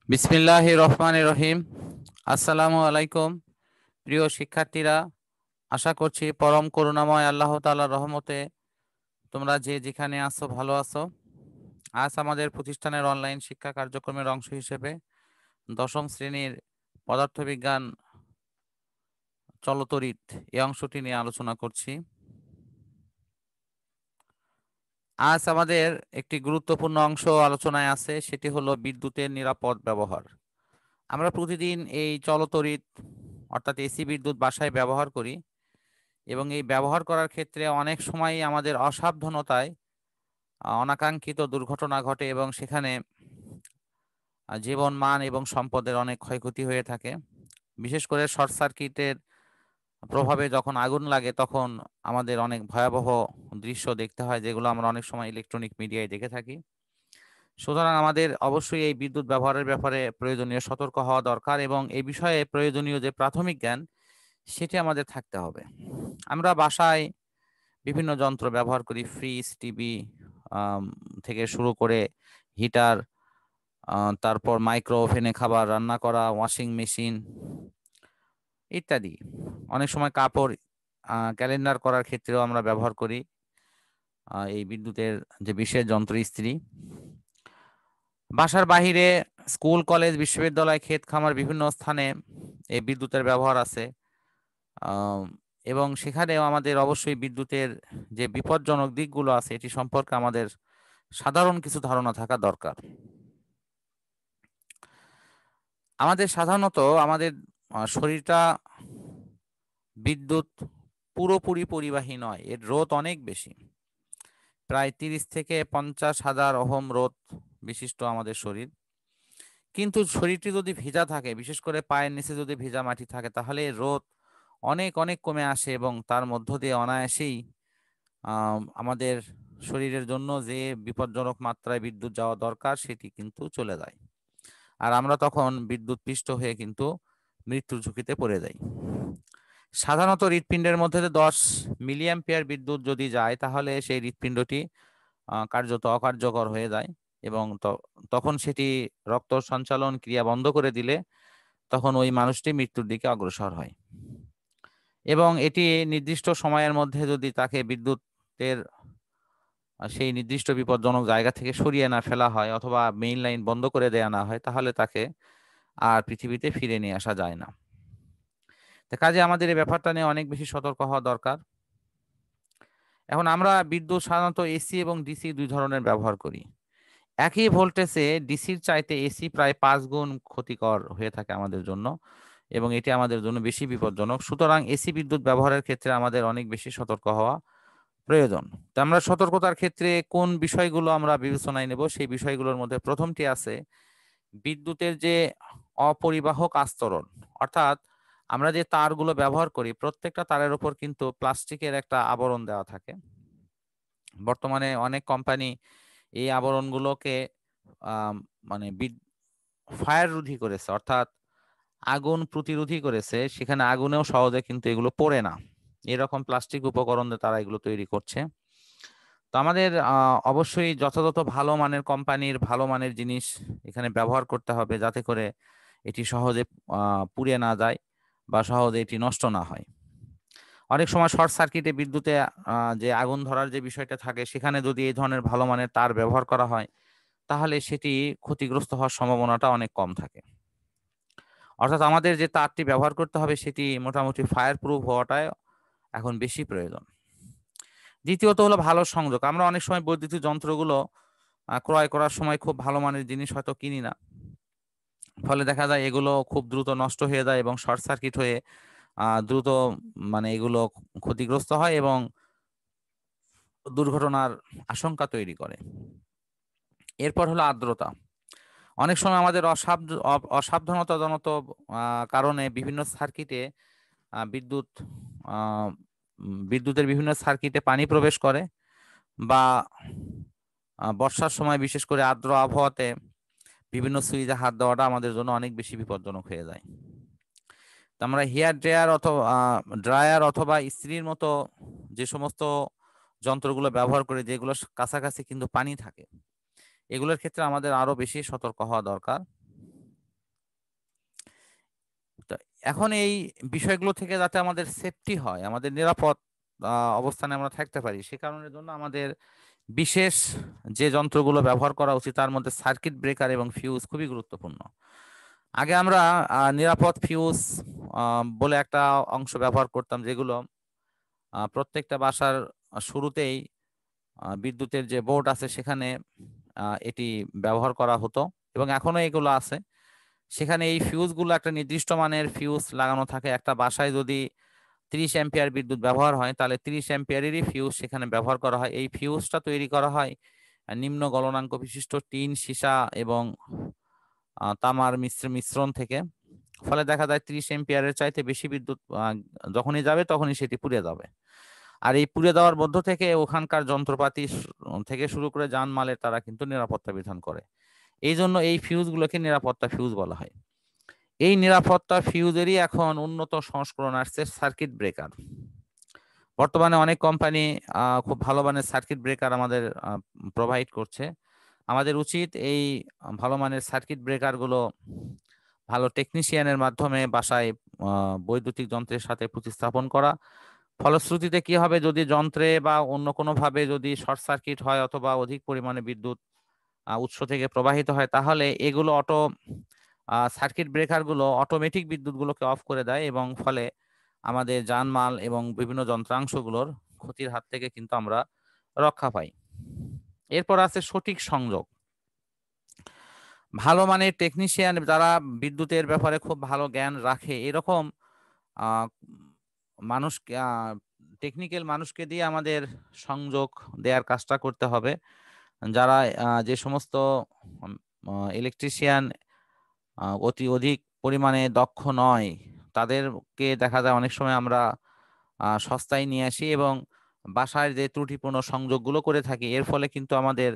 বিসমিল্লাহির রহমানির রহিম। আসসালামু আলাইকুম প্রিয় শিক্ষার্থীরা, আশা করছি পরম করুণাময় আল্লাহ তাআলার রহমতে তোমরা যে যেখানে আছো ভালো আছো। আজ আমাদের প্রতিষ্ঠানের অনলাইন শিক্ষা কার্যক্রমের অংশ হিসেবে দশম শ্রেণীর পদার্থবিজ্ঞান চলতরিৎ এই অংশটি নিয়ে আলোচনা করছি। আজ আমাদের একটি গুরুত্বপূর্ণ অংশ আলোচনায় আছে, সেটি হলো বিদ্যুতের নিরাপদ ব্যবহার। আমরা প্রতিদিন এই চলতরিৎ অর্থাৎ এসি বিদ্যুৎ বাসায় ব্যবহার করি এবং এই ব্যবহার করার ক্ষেত্রে অনেক সময়ই আমাদের অসাবধানতায় অনাকাঙ্ক্ষিত দুর্ঘটনা ঘটে এবং সেখানে জীবন মান এবং সম্পদের অনেক ক্ষয়ক্ষতি হয়ে থাকে। বিশেষ করে শর্ট সার্কিটের প্রভাবে যখন আগুন লাগে তখন আমাদের অনেক ভয়াবহ দৃশ্য দেখতে হয়, যেগুলো আমরা অনেক সময় ইলেকট্রনিক মিডিয়ায় দেখে থাকি। সুতরাং আমাদের অবশ্যই এই বিদ্যুৎ ব্যবহারের ব্যাপারে প্রয়োজনীয় সতর্ক হওয়া দরকার এবং এই বিষয়ে প্রয়োজনীয় যে প্রাথমিক জ্ঞান সেটি আমাদের থাকতে হবে। আমরা বাসায় বিভিন্ন যন্ত্র ব্যবহার করি, ফ্রিজ, টিভি থেকে শুরু করে হিটার, তারপর মাইক্রো ওভেনে খাবার রান্না করা, ওয়াশিং মেশিন ইত্যাদি। অনেক সময় কাপড় ক্যালেন্ডার করার ক্ষেত্রেও আমরা ব্যবহার করি এই বিদ্যুতের যে বিশেষ যন্ত্র ইস্ত্রি। বাসার বাহিরে স্কুল, কলেজ, বিশ্ববিদ্যালয়, ক্ষেত খামার বিভিন্ন স্থানে এই বিদ্যুতের ব্যবহার আছে। আম, এবং সেখানেও আমাদের অবশ্যই বিদ্যুতের যে বিপজ্জনক দিকগুলো আছে এটি সম্পর্কে আমাদের সাধারণ কিছু ধারণা থাকা দরকার। আমাদের সাধারণত আমাদের শরীরটা বিদ্যুৎ পুরোপুরি পরিবাহী নয়, এর রোধ অনেক বেশি। প্রায় 30 থেকে 50 হাজার ওহম রোধ বিশিষ্ট আমাদের শরীর। কিন্তু শরীরটি যদি ভেজা থাকে, বিশেষ করে পায়ের নিচে যদি ভেজা মাটি থাকে, তাহলে এর রোধ অনেক অনেক কমে আসে এবং তার মধ্য দিয়ে অনায়াসেই আমাদের শরীরের জন্য যে বিপজ্জনক মাত্রায় বিদ্যুৎ যাওয়া দরকার সেটি কিন্তু চলে যায়। আর আমরা তখন বিদ্যুৎ পৃষ্ঠ হয়ে কিন্তু মৃত্যুর ঝুঁকিতে পড়ে যাই। সাধারণত হৃৎপিণ্ডের মধ্যে 10 মিলিঅ্যাম্পিয়ার বিদ্যুৎ যদি যায় তাহলে সেই হৃৎপিণ্ডটি কার্যত অকার্যকর হয়ে যায় এবং তখন সেটি রক্ত সঞ্চালন ক্রিয়া বন্ধ করে দিলে তখন ওই মানুষটি মৃত্যুর দিকে অগ্রসর হয়। এবং এটি নির্দিষ্ট সময়ের মধ্যে যদি তাকে বিদ্যুতের সেই নির্দিষ্ট বিপজ্জনক জায়গা থেকে সরিয়ে না ফেলা হয় অথবা মেইন লাইন বন্ধ করে দেয়া না হয়, তাহলে তাকে আর পৃথিবীতে ফিরে নিয়ে আসা যায় না। তো কাজে আমাদের এই ব্যাপারটা নিয়ে অনেক বেশি সতর্ক হওয়া দরকার। এখন আমরা বিদ্যুৎ সাধারণত এসি এবং ডিসি দুই ধরনের ব্যবহার করি। একই ভোল্টেজে ডিসির চাইতে এসি প্রায় 5 গুণ ক্ষতিকর হয়ে থাকে আমাদের জন্য এবং এটি আমাদের জন্য বেশি বিপজ্জনক। সুতরাং এসি বিদ্যুৎ ব্যবহারের ক্ষেত্রে আমাদের অনেক বেশি সতর্ক হওয়া প্রয়োজন। তো আমরা সতর্কতার ক্ষেত্রে কোন বিষয়গুলো আমরা বিবেচনায় নেব, সেই বিষয়গুলোর মধ্যে প্রথমটি আছে বিদ্যুতের যে অপরিবাহক আস্তরণ। অর্থাৎ আমরা যে তারগুলো ব্যবহার করি প্রত্যেকটা তারের উপর কিন্তু প্লাস্টিকের একটা আবরণ দেওয়া থাকে। বর্তমানে অনেক কোম্পানি এই আবরণগুলোকে আম, মানে ফায়ার রোধী করেছে, অর্থাৎ আগুন প্রতিরোধী করেছে। সেখানে আগুনেও সহজে কিন্তু এগুলো পড়ে না, এরকম প্লাস্টিক উপকরণ দিয়ে তারা এগুলো তৈরি করছে। তো আমাদের অবশ্যই যথাযথ ভালো মানের কোম্পানির ভালো মানের জিনিস এখানে ব্যবহার করতে হবে, যাতে করে এটি সহজে পুড়ে না যায় বা সহজে এটি নষ্ট না হয়। অনেক সময় শর্ট সার্কিটে বিদ্যুতে যে আগুন ধরার যে বিষয়টা থাকে, সেখানে যদি এই ধরনের ভালো মানের তার ব্যবহার করা হয় তাহলে সেটি ক্ষতিগ্রস্ত হওয়ার সম্ভাবনাটা অনেক কম থাকে। অর্থাৎ আমাদের যে তারটি ব্যবহার করতে হবে সেটি মোটামুটি ফায়ার প্রুফ হওয়াটাই এখন বেশি প্রয়োজন। দ্বিতীয়ত হলো ভালো সংযোগ। আমরা অনেক সময় বৈদ্যুতিক যন্ত্রগুলো ক্রয় করার সময় খুব ভালো মানের জিনিস হয়তো কিনি না, ফলে দেখা যায় এগুলো খুব দ্রুত নষ্ট হয়ে যায় এবং শর্ট সার্কিট হয়ে দ্রুত এগুলো ক্ষতিগ্রস্ত হয় এবং দুর্ঘটনার আশঙ্কা তৈরি করে। এরপর হলো আর্দ্রতা। অনেক সময় আমাদের অসাবধানতাজনিত কারণে বিভিন্ন সার্কিটে বিদ্যুৎ আহ, বিদ্যুতের বিভিন্ন সার্কিটে পানি প্রবেশ করে বা বর্ষার সময় বিশেষ করে আর্দ্র আবহাওয়াতে বিভিন্ন সুইচে হাত দেওয়াটা আমাদের জন্য অনেক বেশি বিপজ্জনক হয়ে যায়। তো আমরা হেয়ার ড্রায়ার অথবা ইস্ত্রির মতো যে সমস্ত যন্ত্রগুলো ব্যবহার করি যেগুলো কাছাকাছি কিন্তু পানি থাকে, এগুলোর ক্ষেত্রে আমাদের আরো বেশি সতর্ক হওয়া দরকার। এখন এই বিষয়গুলো থেকে যাতে আমাদের সেফটি হয়, আমাদের নিরাপদ অবস্থানে আমরা থাকতে পারি, সে কারণের জন্য আমাদের বিশেষ যে যন্ত্রগুলো ব্যবহার করা উচিত তার মধ্যে সার্কিট ব্রেকার এবং ফিউজ খুবই গুরুত্বপূর্ণ। আগে আমরা নিরাপদ ফিউজ বলে একটা অংশ ব্যবহার করতাম, যেগুলো প্রত্যেকটা বাসার শুরুতেই বিদ্যুতের যে বোর্ড আছে সেখানে এটি ব্যবহার করা হতো, এবং এখনো এগুলো আছে। সেখানে এই ফিউজগুলো একটা নির্দিষ্ট মানের ফিউজ লাগানো থাকে। একটা বাসায় যদি 30 অ্যাম্পিয়ার বিদ্যুৎ ব্যবহার হয়, তাহলে 30 অ্যাম্পিয়ারেরই ফিউজ সেখানে ব্যবহার করা হয়। এই ফিউজটা তৈরি করা হয় নিম্ন গলনাঙ্ক বিশিষ্ট টিন, সীসা এবং তামার মিশ্রণ থেকে। ফলে দেখা যায় 30 অ্যাম্পিয়ারের চাইতে বেশি বিদ্যুৎ যখনই যাবে তখনই সেটি পুড়ে যাবে। আর এই পুড়ে দেওয়ার মধ্য থেকে ওখানকার যন্ত্রপাতি থেকে শুরু করে জানমালের তারা কিন্তু নিরাপত্তা বিধান করে। এই জন্য এই ফিউজগুলোকে নিরাপত্তা ফিউজ বলা হয়। এই নিরাপত্তা ফিউজেরই এখন উন্নত সংস্করণ আসছে সার্কিট ব্রেকার। বর্তমানে অনেক কোম্পানি খুব ভালো মানের সার্কিট ব্রেকার আমাদের প্রোভাইড করছে। আমাদের উচিত এই ভালো মানের সার্কিট ব্রেকারগুলো ভালো টেকনিশিয়ানের মাধ্যমে বাসায় বৈদ্যুতিক যন্ত্রের সাথে প্রতিস্থাপন করা। ফলশ্রুতিতে কি হবে, যদি যন্ত্রে বা অন্য কোনো ভাবে যদি শর্ট সার্কিট হয় অথবা অধিক পরিমাণে বিদ্যুৎ উৎস থেকে প্রবাহিত হয়, তাহলে এগুলো সার্কিট ব্রেকারগুলো অটোমেটিক বিদ্যুৎগুলোকে অফ করে দেয়, এবং ফলে আমাদের জানমাল এবং বিভিন্ন যন্ত্রাংশগুলোর ক্ষতির হাত থেকে কিন্তু আমরা রক্ষা পাই। এরপর আছে সঠিক সংযোগ। ভালো মানের টেকনিশিয়ান যারা বিদ্যুতের ব্যাপারে খুব ভালো জ্ঞান রাখে, এরকম আহ মানুষকে টেকনিক্যাল মানুষকে দিয়ে আমাদের সংযোগ দেওয়ার কাজটা করতে হবে। যারা যে সমস্ত ইলেকট্রিশিয়ান অধিক পরিমাণে দক্ষ নয়, তাদেরকে দেখা যায় অনেক সময় আমরা সস্তায় নিয়ে আসি এবং বাসায় যে ত্রুটিপূর্ণ সংযোগগুলো করে থাকি, এর ফলে কিন্তু আমাদের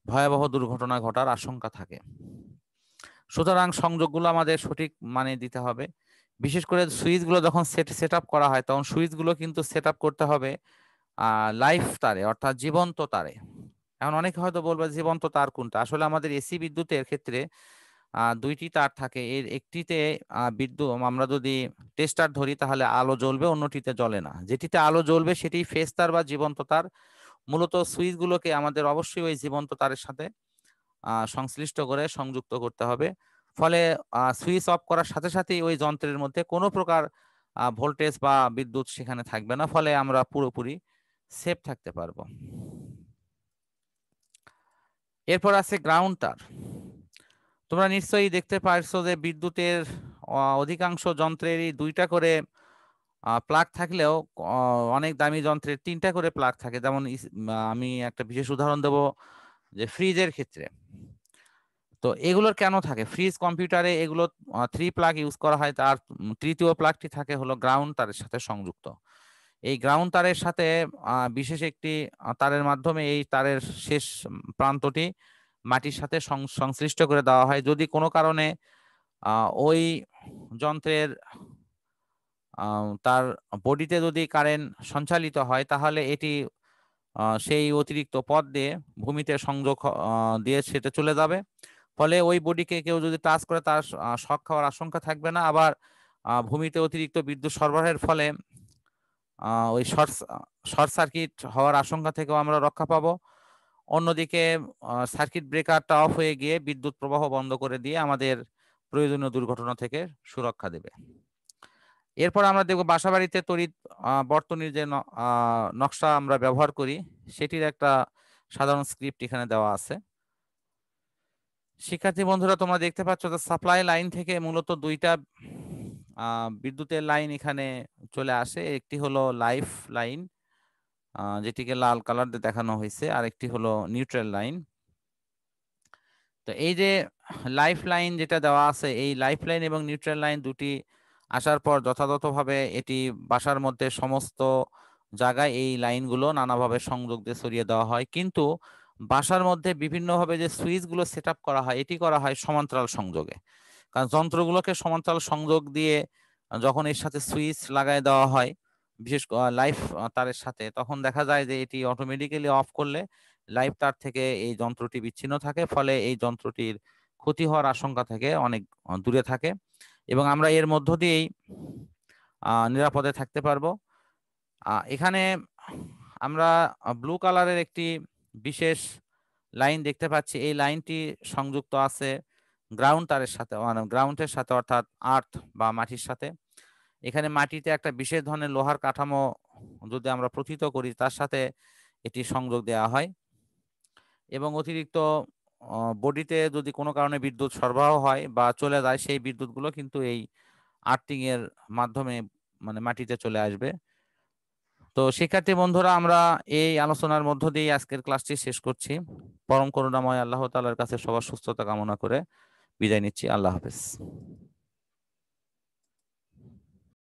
ভয়াবহ দুর্ঘটনা ঘটার আশঙ্কা থাকে। সুতরাং সংযোগগুলো আমাদের সঠিক মানে দিতে হবে। বিশেষ করে সুইচগুলো যখন সেট আপ করা হয়, তখন সুইচগুলো কিন্তু সেট আপ করতে হবে লাইভ তারে, অর্থাৎ জীবন্ত তারে। এখন অনেকে হয়তো বলবে জীবন্ত তার কোনটা। আসলে আমাদের এসি বিদ্যুতের ক্ষেত্রে দুইটি তার থাকে। এর একটিতে বিদ্যুৎ আমরা যদি টেস্টার ধরি তাহলে আলো জ্বলবে, অন্যটিতে জ্বলে না। যেটিতে আলো জ্বলবে সেটি ফেজ তার বা জীবন্ত তার। মূলত সুইচগুলোকে আমাদের অবশ্যই ওই জীবন্ত তারের সাথে সংশ্লিষ্ট করে সংযুক্ত করতে হবে। ফলে সুইচ অফ করার সাথে সাথেই ওই যন্ত্রের মধ্যে কোনো প্রকার ভোল্টেজ বা বিদ্যুৎ সেখানে থাকবে না, ফলে আমরা পুরোপুরি সেফ থাকতে পারবো। এরপর আছে গ্রাউন্ড তার। তোমরা নিশ্চয়ই দেখতে পারছো যে বিদ্যুতের অধিকাংশ যন্ত্রেরই দুইটা করে প্লাগ থাকলেও অনেক দামি যন্ত্রের তিনটা করে প্লাগ থাকে। যেমন আমি একটা বিশেষ উদাহরণ দেবো, যে ফ্রিজের ক্ষেত্রে। তো এগুলোর কেন থাকে? ফ্রিজ কম্পিউটারে এগুলো 3 প্লাগ ইউজ করা হয়, তার তৃতীয় প্লাগটি থাকে হলো গ্রাউন্ড তারের সাথে সংযুক্ত। এই গ্রাউন্ড তারের সাথে বিশেষ একটি তারের মাধ্যমে এই তারের শেষ প্রান্তটি মাটির সাথে সংশ্লিষ্ট করে দেওয়া হয়। যদি কোনো কারণে ওই যন্ত্রের তার বডিতে যদি কারেন্ট সঞ্চালিত হয়, তাহলে এটি সেই অতিরিক্ত পথ দিয়ে ভূমিতে সংযোগ দিয়ে সেটা চলে যাবে। ফলে ওই বডিকে কেউ যদি টাচ করে তার শক খাওয়ার আশঙ্কা থাকবে না। আবার ভূমিতে অতিরিক্ত বিদ্যুৎ সরবরাহের ফলে ওই শর্ট সার্কিট হওয়ার আশঙ্কা থেকেও আমরা রক্ষা পাবো। অন্যদিকে সার্কিট ব্রেকারটা অফ হয়ে গিয়ে বিদ্যুৎ প্রবাহ বন্ধ করে দিয়ে আমাদের প্রয়োজনীয় দুর্ঘটনা থেকে সুরক্ষা দেবে। এরপর আমরা দেখব বাসাবাড়িতে তড়িৎ বর্তনীর যে নকশা আমরা ব্যবহার করি, সেটির একটা সাধারণ স্ক্রিপ্ট এখানে দেওয়া আছে। শিক্ষার্থী বন্ধুরা, তোমরা দেখতে পাচ্ছ যে সাপ্লাই লাইন থেকে মূলত দুইটা বিদ্যুতের লাইন এখানে চলে আসে। একটি হলো লাইফ লাইন, যেটিকে লাল কালার দিয়ে দেখানো হয়েছে, আর একটি হলো নিউট্রাল লাইন। তো এই যে লাইফ লাইন যেটা দেওয়া আছে, এই লাইফ লাইন এবং নিউট্রাল লাইন দুটি আসার পর যথাযথভাবে এটি বাসার মধ্যে সমস্ত জায়গায় এই লাইনগুলো নানাভাবে সংযোগ দিয়ে ছড়িয়ে দেওয়া হয়। কিন্তু বাসার মধ্যে বিভিন্নভাবে যে সুইচগুলো সেট আপ করা হয়, এটি করা হয় সমান্তরাল সংযোগে। কারণ যন্ত্রগুলোকে সমান্তরাল সংযোগ দিয়ে যখন এর সাথে সুইচ লাগাই দেওয়া হয়, বিশেষ লাইফ তারের সাথে, তখন দেখা যায় যে এটি অটোমেটিক্যালি অফ করলে লাইফ তার থেকে এই যন্ত্রটি বিচ্ছিন্ন থাকে। ফলে এই যন্ত্রটির ক্ষতি হওয়ার আশঙ্কা থেকে অনেক দূরে থাকে। এবং আমরা এর মধ্য দিয়েই নিরাপদে থাকতে পারবো। এখানে আমরা ব্লু কালারের একটি বিশেষ লাইন দেখতে পাচ্ছি। এই লাইনটি সংযুক্ত আছে গ্রাউন্ড তারের সাথে, মানে গ্রাউন্ডের সাথে, অর্থাৎ আর্থ বা মাটির সাথে। এখানে মাটিতে একটা বিশেষ ধরনের লোহার কাঠামো যদি আমরা প্রথিত করি, তার সাথে এটি সংযোগ দেওয়া হয়। এবং অতিরিক্ত বডিতে যদি কোনো কারণে বিদ্যুৎ সরবরাহ হয় বা চলে যায়, সেই বিদ্যুৎগুলো কিন্তু এই আর্থিং এর মাধ্যমে মানে মাটিতে চলে আসবে। তো শিক্ষার্থী বন্ধুরা, আমরা এই আলোচনার মধ্য দিয়ে আজকের ক্লাসটি শেষ করছি। পরম করুণাময় আল্লাহ তাআলার কাছে সবার সুস্থতা কামনা করে বিদায় নিচ্ছি। আল্লাহ হাফেজ।